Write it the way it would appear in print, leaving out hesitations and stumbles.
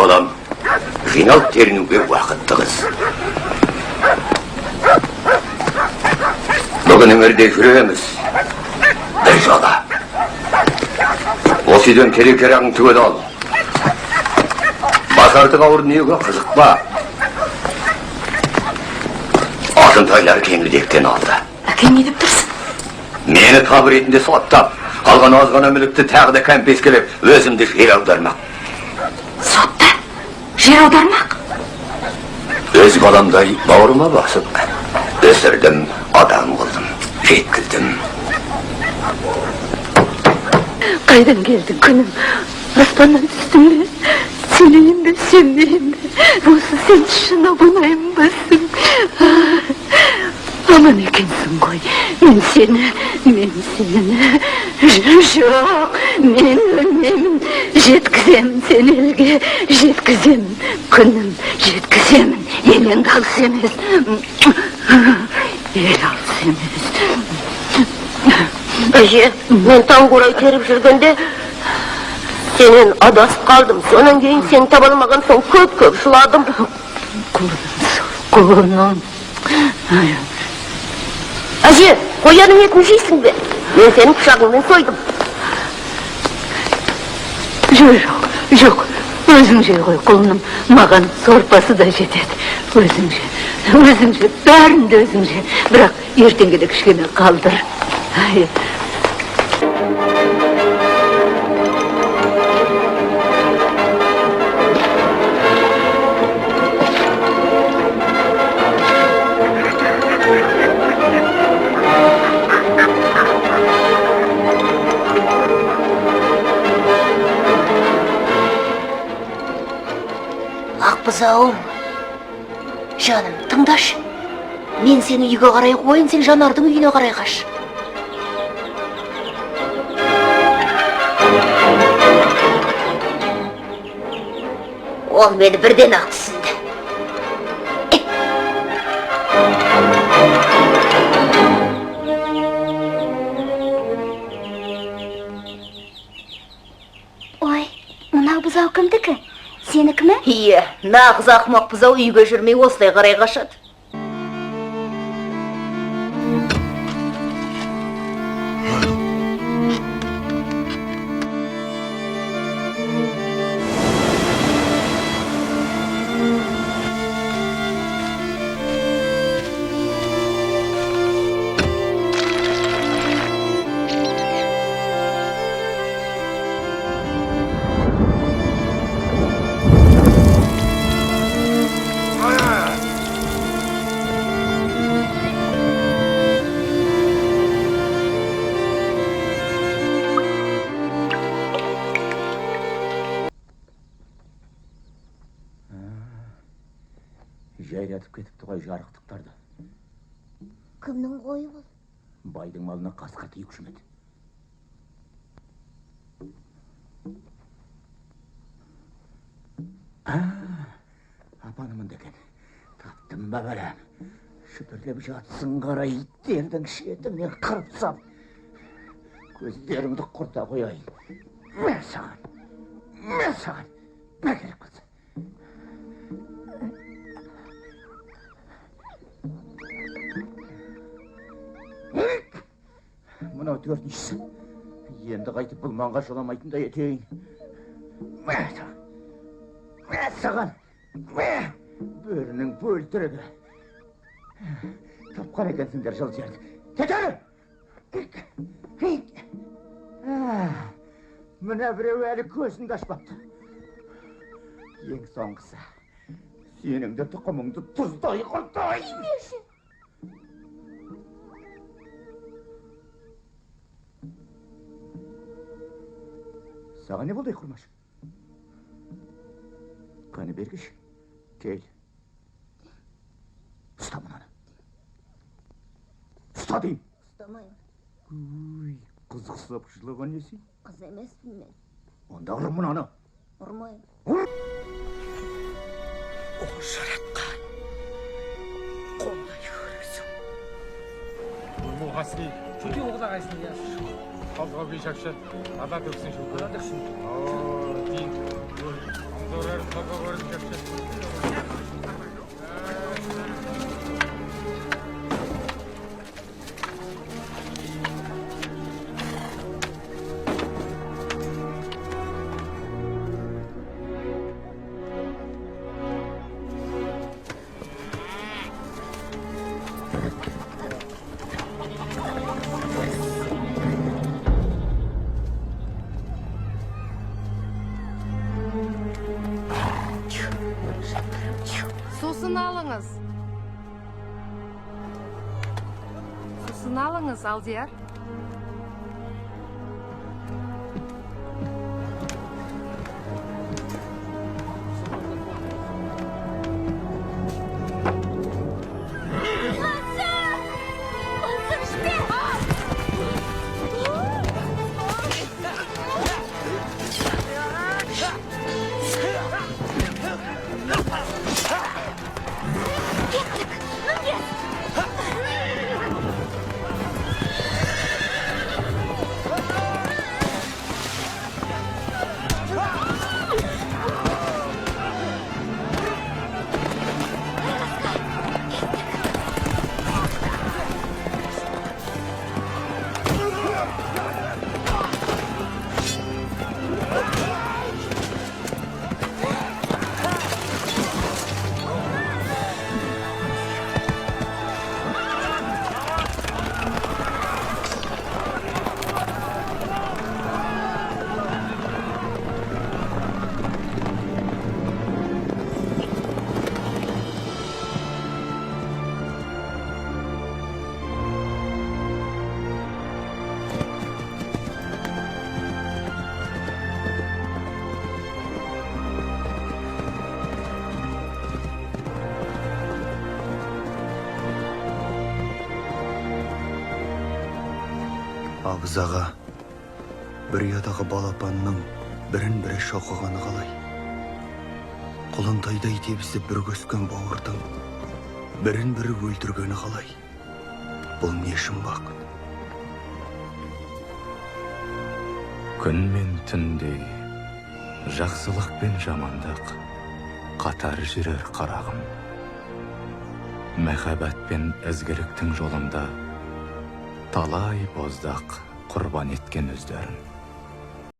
балам, жиналып терінуге уақытты қыз. Бүгін өңірде жүреміз. Бір жола. Осы үйден керек-керағың түгел ал. Базардың ауыр неге қызықпа. Алтынтайлар кеңірдектен алды. Әкең не деп тұрсың? Мені табы ретінде соттап, қалған азғана мүлікті тағы да кәмпескелеп, өзімді жер аудармақ. Сотта? Жер аудармақ? Өз баламдай бауырыма басып, өсірдім, адам қылдым, жеткіздім. Қайдан келдің күнім? Аспаннан түстің бе? Сенейін бе, сенбейін бе? Осы сен шын абынайым басың. Аман екенсің ғой. Мен сені... Жоқ, мен өлмеймін. Жеткіземін сені елге. Жеткіземін. Күнім, жеткіземін. Елен қалыс емес. Ел алыс емес. Әже, мен таңғурай теріп жүргенде сенен адасып қалдым. Сонан кейін сен таба алмаған соң көп жыладым. Құлыным. Әже, қояның етін жейсің бе? Мен сенің пышағыңмен сойдым. Жоқ. Өзің жей ғой, құлыным. Маған сорпасы да жетеді. Өзің же, бәрін де өзің же. Бірақ ертеңге де кішкене қалдыр. Ақбұзауым, жаным, тыңдашы. Мен сені үйге қарай қойын, сен Жанардың үйіне қарай қаш. Ол мені бірден ақ түсінді. Ой, мынау бұзау кімдікі? Сенікі ме? Ие, нағыз ақымақ бұзау үйге жүрмей осылай қарай қашады. Жайратып кетіпті ғой жарықтықтарды. Кімнің қойы бұл? Байдың малына қасқа тиюші ме еді? Апанымын екен. Таптым ба бәлем. Шүпірлеп жатсын қара иттердің шетінен қырыпсам. Көздеріңді құрта қояйын. Мен саған. Бәкеліп қыз. Мынау төртіншісі. Енді қайтып бұл маңға жоламайтындай етейін. Саған. Бөрінің бөлтірігі. Тапқан екенсіңдер жыл жерді. Кетері! Мына біреу әлі көзінді ашпапты. Ең соңғысы. Сенің де тұқымыңды тұздай құртай. Саған не болды, құрмаш? Қаны бергіш, кел. Ұста мұнаны. Ұста дейм. Ұстамайым. Қызықсып жылыған несін? Қыз емеспін мен. Онда ұрым мұнаны. Ұрмайым. О, жаратқан. Қолай көресің. Бұл қасыны, күте оғыда қайсыны ясың. Қалдыға бейшақшы, ада төксін шүлкі. Ада төксін. О, дейін. Zorar kafa görüp Сусын алыңыз. Сусын алыңыз, Алдияр. Абыз аға, бір ұядағы балапанның бірін-бірі шоқығаны қалай? Құлынтайдай тебісіп бір көскен бауырдың бірін-бірі өлтіргені қалай? Бұл не жұмбақ? Күн мен түндей, жақсылық пен жамандық қатар жүрер қарағым. Мәхәббәт пен ізгіліктің жолында талай боздақ құрбан еткен өздерін.